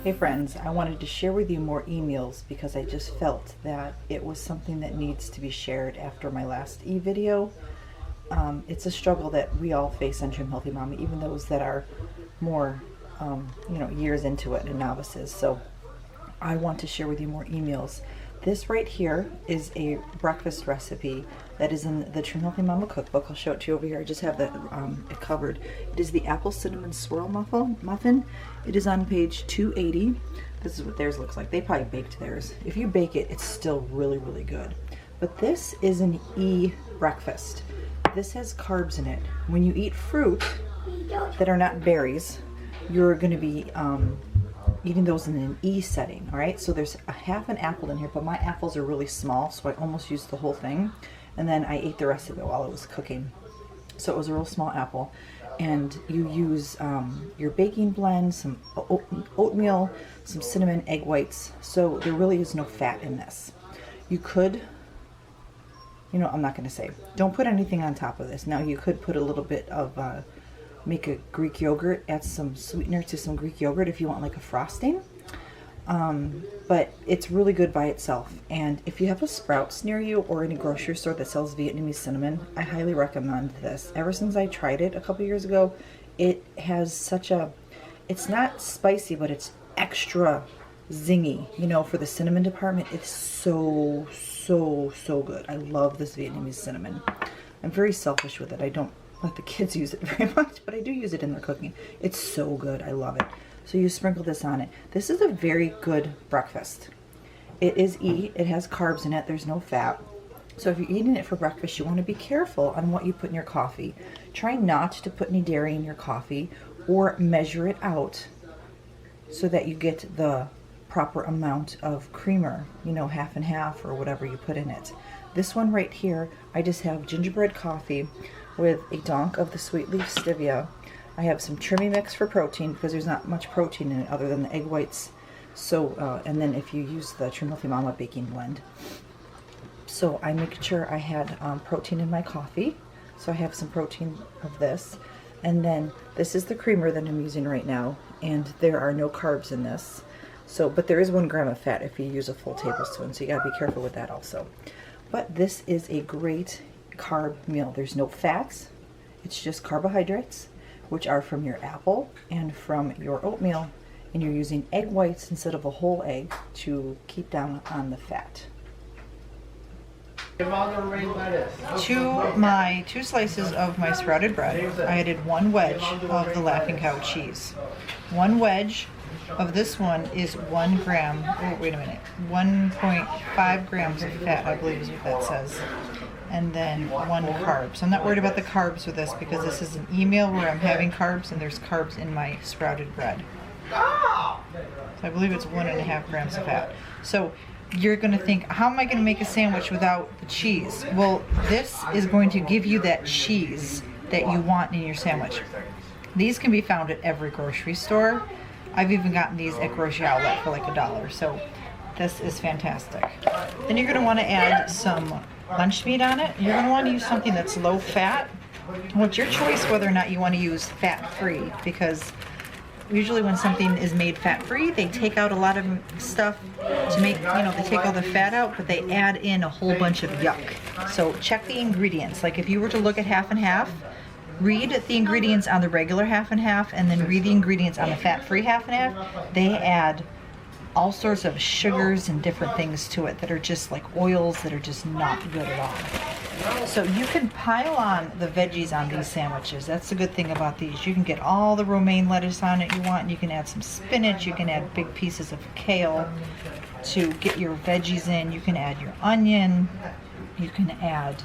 Hey friends, I wanted to share with you more e-meals because I just felt that it was something that needs to be shared after my last e-video. It's a struggle that we all face on Trim Healthy Mommy, even those that are more years into it and novices. So I want to share with you more e-meals. This right here is a breakfast recipe that is in the Trim Healthy Mama cookbook. I'll show it to you over here. I just have it covered. It is the apple cinnamon swirl muffin. It is on page 280. This is what theirs looks like. They probably baked theirs. If you bake it, it's still really, really good. But this is an breakfast. This has carbs in it. When you eat fruit that are not berries, you're going to be eating those in an E setting, all right? So there's a half an apple in here, but my apples are really small, so I almost used the whole thing. And then I ate the rest of it while it was cooking. So it was a real small apple. And you use your baking blend, some oatmeal, some cinnamon, egg whites. So there really is no fat in this. You could, I'm not gonna say, don't put anything on top of this. Now you could put a little bit of, make a Greek yogurt, add some sweetener to some Greek yogurt if you want like a frosting. But it's really good by itself. And if you have a Sprouts near you or any grocery store that sells Vietnamese cinnamon, I highly recommend this. Ever since I tried it a couple years ago, it has such a, it's not spicy, but it's extra zingy, for the cinnamon department. It's so good. I love this Vietnamese cinnamon. I'm very selfish with it. I don't let the kids use it very much, but I do use it in their cooking. It's so good. I love it. So you sprinkle this on it. This is a very good breakfast. It is it has carbs in it. There's no fat. So if you're eating it for breakfast, you want to be careful on what you put in your coffee. Try not to put any dairy in your coffee or measure it out so that you get the proper amount of creamer, half and half or whatever you put in it. This one right here, I just have gingerbread coffee with a donk of the sweet leaf stevia. I have some trimmy mix for protein because there's not much protein in it other than the egg whites. So, and then if you use the Trim Healthy Mama baking blend. So I make sure I had protein in my coffee. So I have some protein of this. And then this is the creamer that I'm using right now. And there are no carbs in this. So, but there is 1 gram of fat if you use a full tablespoon. So you gotta be careful with that also. But this is a great carb meal. There's no fats. It's just carbohydrates, which are from your apple and from your oatmeal, and you're using egg whites instead of a whole egg to keep down on the fat. To my 2 slices of my sprouted bread, I added 1 wedge of the Laughing Cow cheese. 1 wedge of this one is 1 gram, oh wait a minute, 1.5 grams of fat, I believe is what that says. And then 1 carb. So I'm not worried about the carbs with this because this is an e-meal where I'm having carbs and there's carbs in my sprouted bread. So I believe it's 1.5 grams of fat. So you're going to think, how am I going to make a sandwich without the cheese? Well, this is going to give you that cheese that you want in your sandwich. These can be found at every grocery store. I've even gotten these at Grocery Outlet for like $1. So this is fantastic. Then you're going to want to add some lunch meat on it. You're going to want to use something that's low fat. Well, it's your choice whether or not you want to use fat-free, because usually when something is made fat-free, they take out a lot of stuff to make, they take all the fat out, but they add in a whole bunch of yuck. So check the ingredients. Like if you were to look at half and half, read the ingredients on the regular half and half, and then read the ingredients on the fat-free half and half. They add all sorts of sugars and different things to it that are just like oils that are just not good at all. So you can pile on the veggies on these sandwiches. That's the good thing about these. You can get all the romaine lettuce on it you want. You can add some spinach. You can add big pieces of kale to get your veggies in. You can add your onion. You can add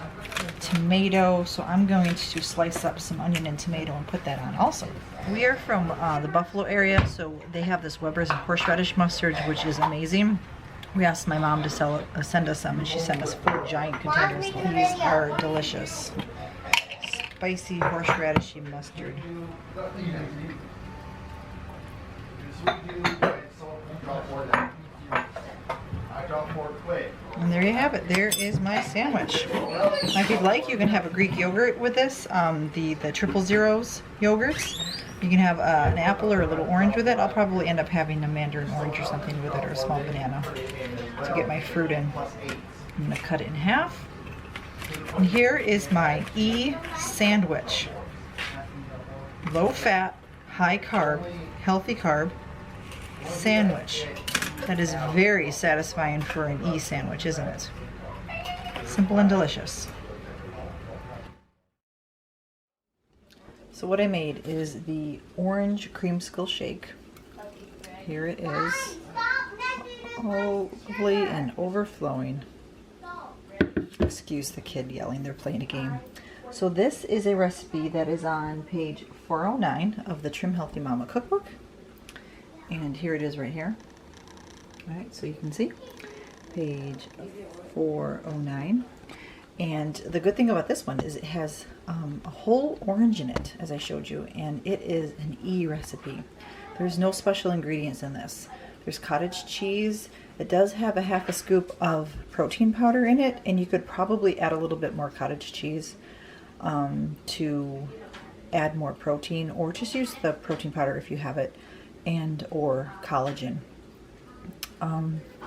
tomato. So I'm going to slice up some onion and tomato and put that on also. We are from the Buffalo area, so they have this Weber's and horseradish mustard, which is amazing. We asked my mom to send us some, and she sent us 4 giant containers. These are delicious. Spicy horseradishy mustard. And there you have it. There is my sandwich. If you'd like, you can have a Greek yogurt with this, the 000 yogurts. You can have an apple or a little orange with it. I'll probably end up having a mandarin orange or something with it, or a small banana to get my fruit in. I'm gonna cut it in half. And here is my E sandwich. Low fat, high carb, healthy carb sandwich. That is very satisfying for an E sandwich, isn't it? Simple and delicious. So what I made is the orange creamsicle shake. Here it is, lovely and overflowing. Excuse the kid yelling, they're playing a game. So this is a recipe that is on page 409 of the Trim Healthy Mama cookbook. And here it is right here. All right, so you can see page 409. And the good thing about this one is it has a whole orange in it, as I showed you, and it is an E recipe. There's no special ingredients in this. There's cottage cheese. It does have a half a scoop of protein powder in it, and you could probably add a little bit more cottage cheese to add more protein, or just use the protein powder if you have it, and or collagen.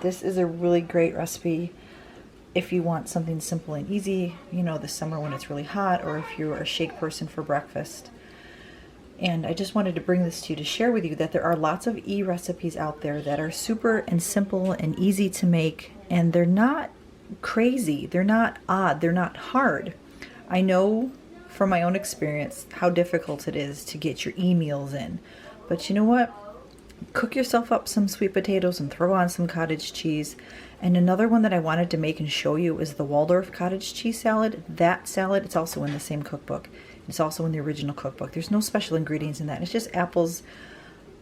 This is a really great recipe if you want something simple and easy, you know, this summer when it's really hot, or if you're a shake person for breakfast. And I just wanted to bring this to you to share with you that there are lots of E recipes out there that are super and simple and easy to make, and they're not crazy, they're not odd, they're not hard. I know from my own experience how difficult it is to get your E meals in, but you know what? Cook yourself up some sweet potatoes and throw on some cottage cheese. And another one that I wanted to make and show you is the Waldorf cottage cheese salad. That salad, it's also in the same cookbook. It's also in the original cookbook. There's no special ingredients in that. It's just apples,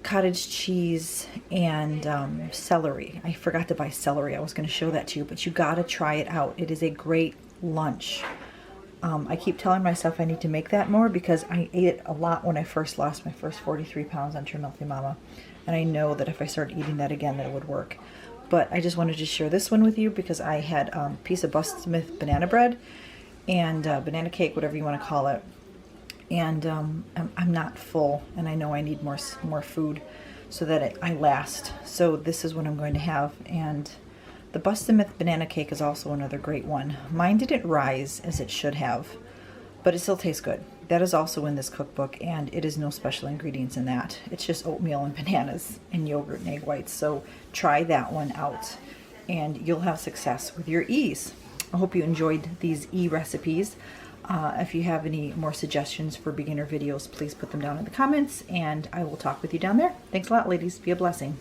cottage cheese, and celery. I forgot to buy celery. I was going to show that to you, but you got to try it out. It is a great lunch. I keep telling myself I need to make that more because I ate it a lot when I first lost my first 43 pounds on Trim Healthy Mama. And I know that if I started eating that again, that it would work. But I just wanted to share this one with you because I had a piece of Bus Smith banana bread and banana cake, whatever you want to call it. And I'm not full, and I know I need more food so that I last. So this is what I'm going to have. And the Bus Smith banana cake is also another great one. Mine didn't rise as it should have, but it still tastes good. That is also in this cookbook, and it is no special ingredients in that. It's just oatmeal and bananas and yogurt and egg whites. So try that one out, and you'll have success with your E's. I hope you enjoyed these E recipes. If you have any more suggestions for beginner videos, please put them down in the comments, and I will talk with you down there. Thanks a lot, ladies. Be a blessing.